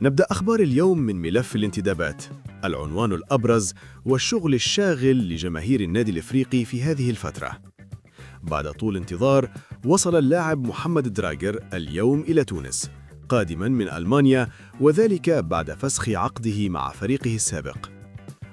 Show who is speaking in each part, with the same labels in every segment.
Speaker 1: نبدأ أخبار اليوم من ملف الانتدابات. العنوان الأبرز والشغل الشاغل لجماهير النادي الإفريقي في هذه الفترة. بعد طول انتظار، وصل اللاعب محمد دراجر اليوم إلى تونس، قادماً من ألمانيا، وذلك بعد فسخ عقده مع فريقه السابق.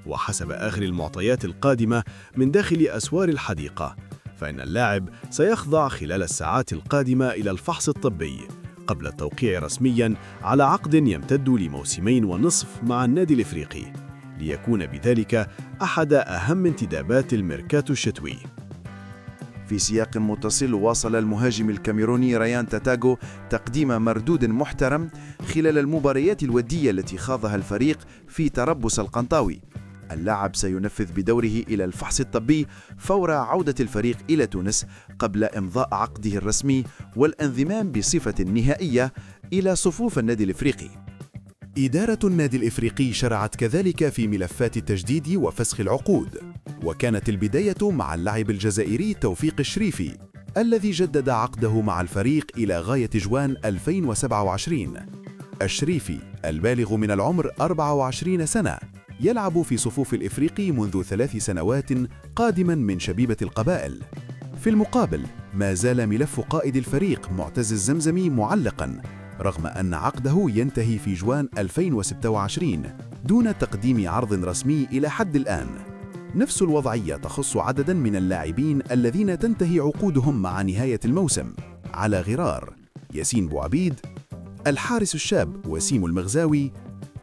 Speaker 1: وحسب آخر المعطيات القادمة من داخل أسوار الحديقة، فإن اللاعب سيخضع خلال الساعات القادمة إلى الفحص الطبي قبل التوقيع رسمياً على عقد يمتد لموسمين ونصف مع النادي الإفريقي، ليكون بذلك أحد أهم انتدابات الميركاتو الشتوي.
Speaker 2: في سياق متصل، واصل المهاجم الكاميروني ريان تاتاغو تقديم مردود محترم خلال المباريات الودية التي خاضها الفريق في تربص القنطاوي. اللاعب سينفذ بدوره إلى الفحص الطبي فور عودة الفريق إلى تونس قبل إمضاء عقده الرسمي والانضمام بصفة نهائية إلى صفوف النادي الإفريقي.
Speaker 3: إدارة النادي الإفريقي شرعت كذلك في ملفات التجديد وفسخ العقود، وكانت البداية مع اللاعب الجزائري توفيق الشريفي الذي جدد عقده مع الفريق إلى غاية جوان 2027. الشريفي البالغ من العمر 24 سنة يلعب في صفوف الإفريقي منذ 3 سنوات، قادما من شبيبة القبائل. في المقابل، ما زال ملف قائد الفريق معتز الزمزمي معلقا رغم أن عقده ينتهي في جوان 2026 دون تقديم عرض رسمي إلى حد الآن. نفس الوضعية تخص عددا من اللاعبين الذين تنتهي عقودهم مع نهاية الموسم، على غرار ياسين بوعبيد، الحارس الشاب وسيم المغزاوي،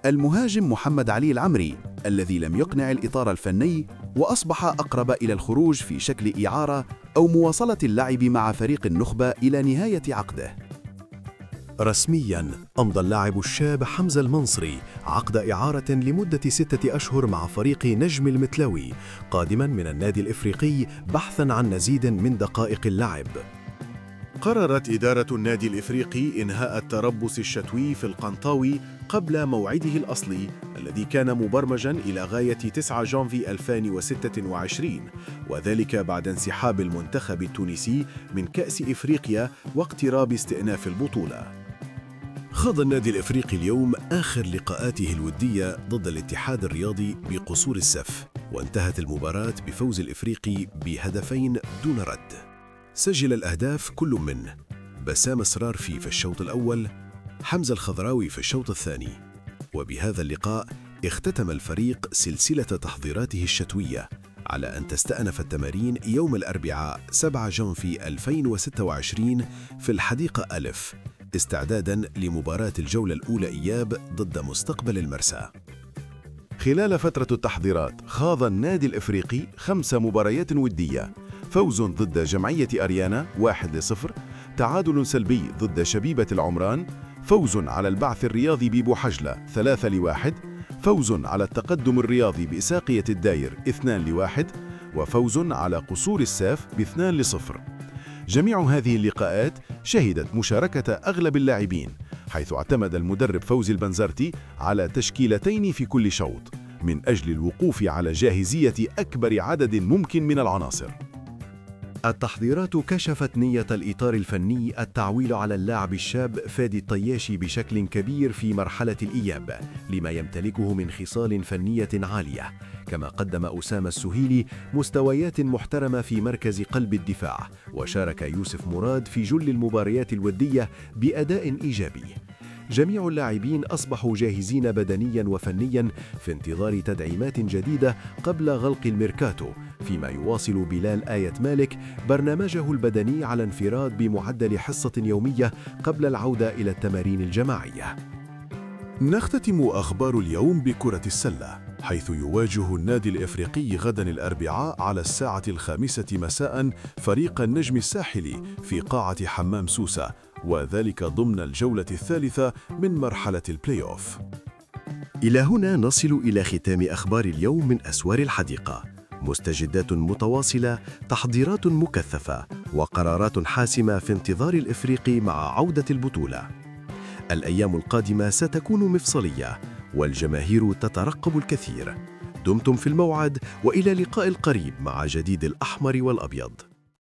Speaker 3: المهاجم محمد علي العمري الذي لم يقنع الإطار الفني وأصبح أقرب إلى الخروج في شكل إعارة أو مواصلة اللعب مع فريق النخبة إلى نهاية عقده.
Speaker 4: رسمياً أمضى اللاعب الشاب حمزة المنصري عقد إعارة لمدة 6 أشهر مع فريق نجم المتلاوي، قادماً من النادي الإفريقي بحثاً عن مزيد من دقائق اللعب.
Speaker 1: قررت إدارة النادي الإفريقي إنهاء التربص الشتوي في القنطاوي قبل موعده الأصلي الذي كان مبرمجاً إلى غاية 9 جانفي 2026، وذلك بعد انسحاب المنتخب التونسي من كأس إفريقيا واقتراب استئناف البطولة.
Speaker 4: خاض النادي الإفريقي اليوم آخر لقاءاته الودية ضد الاتحاد الرياضي بقصور السف، وانتهت المباراة بفوز الإفريقي ب2 دون رد. سجل الأهداف كل من بسام اسرارفي في الشوط الأول، حمزة الخضراوي في الشوط الثاني. وبهذا اللقاء اختتم الفريق سلسلة تحضيراته الشتوية على أن تستأنف التمارين يوم الأربعاء 7 جانفي 2026 في الحديقة ألف، استعداداً لمباراة الجولة الأولى إياب ضد مستقبل المرسى.
Speaker 3: خلال فترة التحضيرات خاض النادي الإفريقي 5 مباريات ودية: فوز ضد جمعية أريانا 1-0، تعادل سلبي ضد شبيبة العمران، فوز على البعث الرياضي ببوحجلة 3-1، فوز على التقدم الرياضي بإساقية الداير 2-1، وفوز على قصور الساف ب2-0. جميع هذه اللقاءات شهدت مشاركة أغلب اللاعبين، حيث اعتمد المدرب فوزي البنزرتي على تشكيلتين في كل شوط من أجل الوقوف على جاهزية أكبر عدد ممكن من العناصر.
Speaker 4: التحضيرات كشفت نية الإطار الفني التعويل على اللاعب الشاب فادي الطياشي بشكل كبير في مرحلة الإياب لما يمتلكه من خصال فنية عالية، كما قدم أسامة السهيلي مستويات محترمة في مركز قلب الدفاع، وشارك يوسف مراد في جل المباريات الودية بأداء إيجابي. جميع اللاعبين أصبحوا جاهزين بدنياً وفنياً في انتظار تدعيمات جديدة قبل غلق الميركاتو، فيما يواصل بلال آية مالك برنامجه البدني على انفراد بمعدل حصة يومية قبل العودة إلى التمارين الجماعية.
Speaker 3: نختتم أخبار اليوم بكرة السلة، حيث يواجه النادي الإفريقي غدا الأربعاء على 5:00 مساء فريق النجم الساحلي في قاعة حمام سوسة، وذلك ضمن الجولة الثالثة من مرحلة البلاي أوف.
Speaker 4: إلى هنا نصل إلى ختام أخبار اليوم من أسوار الحديقة. مستجدات متواصلة، تحضيرات مكثفة، وقرارات حاسمة في انتظار الإفريقي مع عودة البطولة. الأيام القادمة ستكون مفصلية، والجماهير تترقب الكثير. دمتم في الموعد، وإلى لقاء القريب مع جديد الأحمر والأبيض.